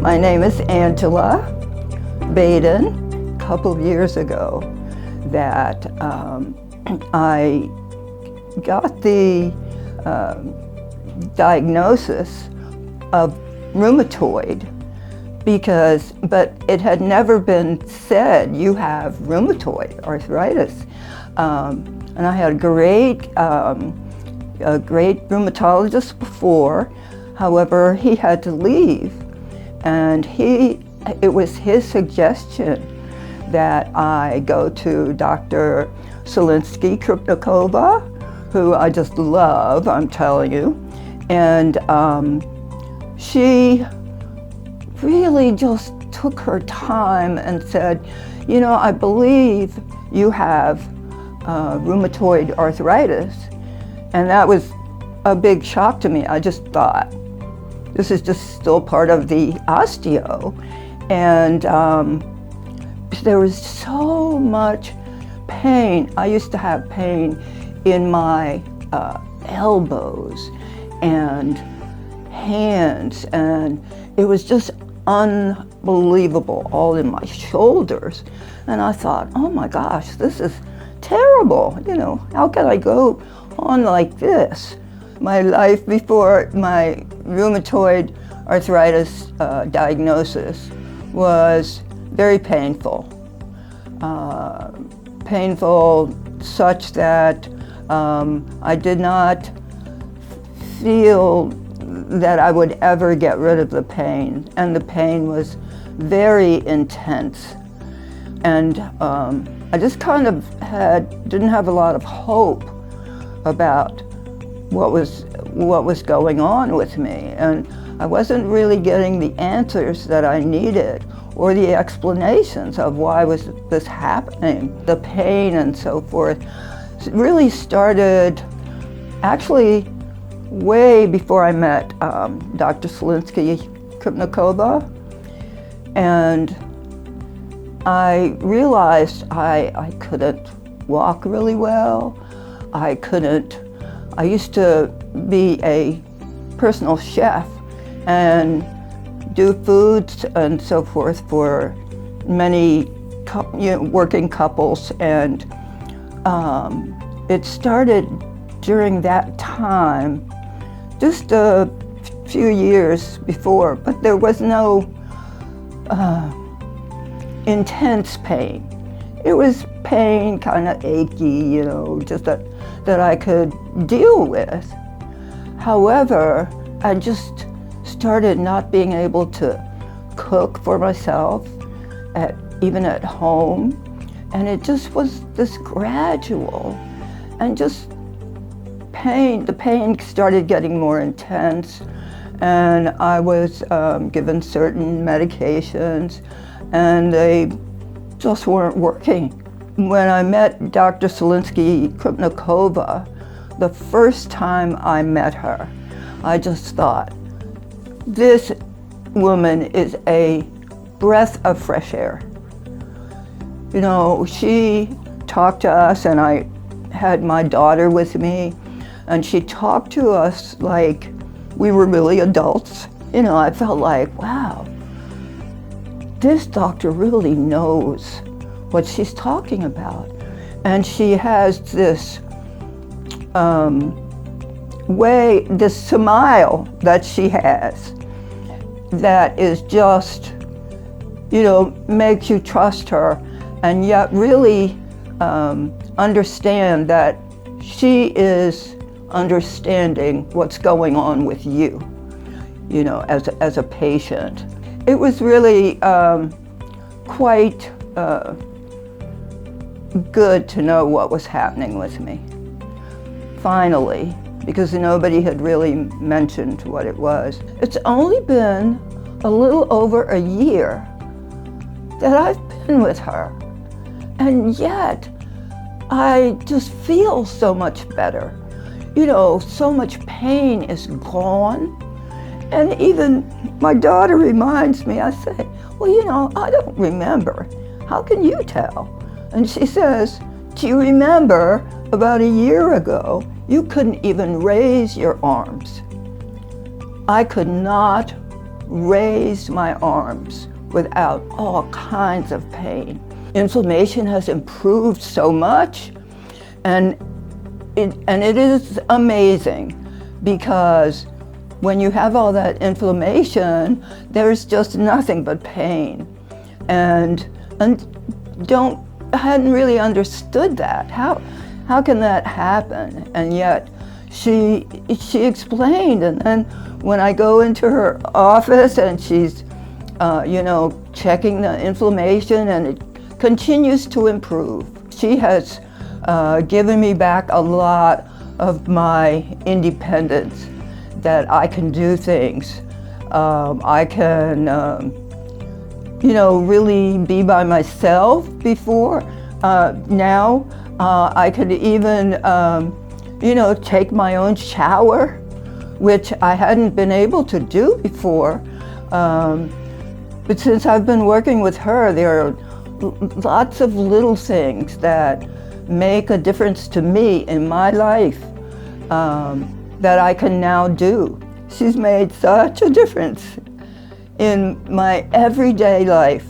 My name is Angela Baden. A couple of years ago that I got the diagnosis of rheumatoid but it had never been said, you have rheumatoid arthritis. And I had a great rheumatologist before. However, he had to leave, and it was his suggestion that I go to Dr. Solinsky Krupnikova, who I just love, I'm telling you. And she really just took her time and said, you know, I believe you have rheumatoid arthritis. And that was a big shock to me. I just thought, this is just still part of the osteo. And there was so much pain. I used to have pain in my elbows and hands, and it was just unbelievable, all in my shoulders. And I thought, oh my gosh, this is terrible. You know, how can I go on like this? My life before my rheumatoid arthritis diagnosis was very painful. Painful such that I did not feel that I would ever get rid of the pain, and the pain was very intense. And I just kind of didn't have a lot of hope about what was going on with me, and I wasn't really getting the answers that I needed or the explanations of why was this happening. The pain and so forth really started actually way before I met Dr. Solinsky Krupnikova, and I realized I couldn't walk really well. I used to be a personal chef and do foods and so forth for many working couples, and it started during that time, just a few years before, but there was no intense pain. It was pain, kind of achy, you know, just that I could deal with. However, I just started not being able to cook for myself, even at home, and it just was this gradual, and just pain. The pain started getting more intense, and I was given certain medications, and they just weren't working. When I met Dr. Solinsky Krupnikova, the first time I met her, I just thought, this woman is a breath of fresh air. You know, she talked to us, and I had my daughter with me, and she talked to us like we were really adults. You know, I felt like, wow, this doctor really knows what she's talking about. And she has this this smile that she has that is just, you know, makes you trust her, and yet really understand that she is understanding what's going on with you, you know, as a patient. It was really quite good to know what was happening with me, finally, because nobody had really mentioned what it was. It's only been a little over a year that I've been with her, and yet I just feel so much better. You know, so much pain is gone. And even my daughter reminds me, I say, well, you know, I don't remember. How can you tell? And she says, do you remember about a year ago, you couldn't even raise your arms. I could not raised my arms without all kinds of pain. Inflammation has improved so much, and it is amazing, because when you have all that inflammation, there's just nothing but pain. And I hadn't really understood that. How can that happen? And yet she explained, and then when I go into her office and she's checking the inflammation, and it continues to improve. She has given me back a lot of my independence, that I can do things. I can really be by myself before. Now I could even take my own shower, which I hadn't been able to do before. But since I've been working with her, there are lots of little things that make a difference to me in my life that I can now do. She's made such a difference in my everyday life.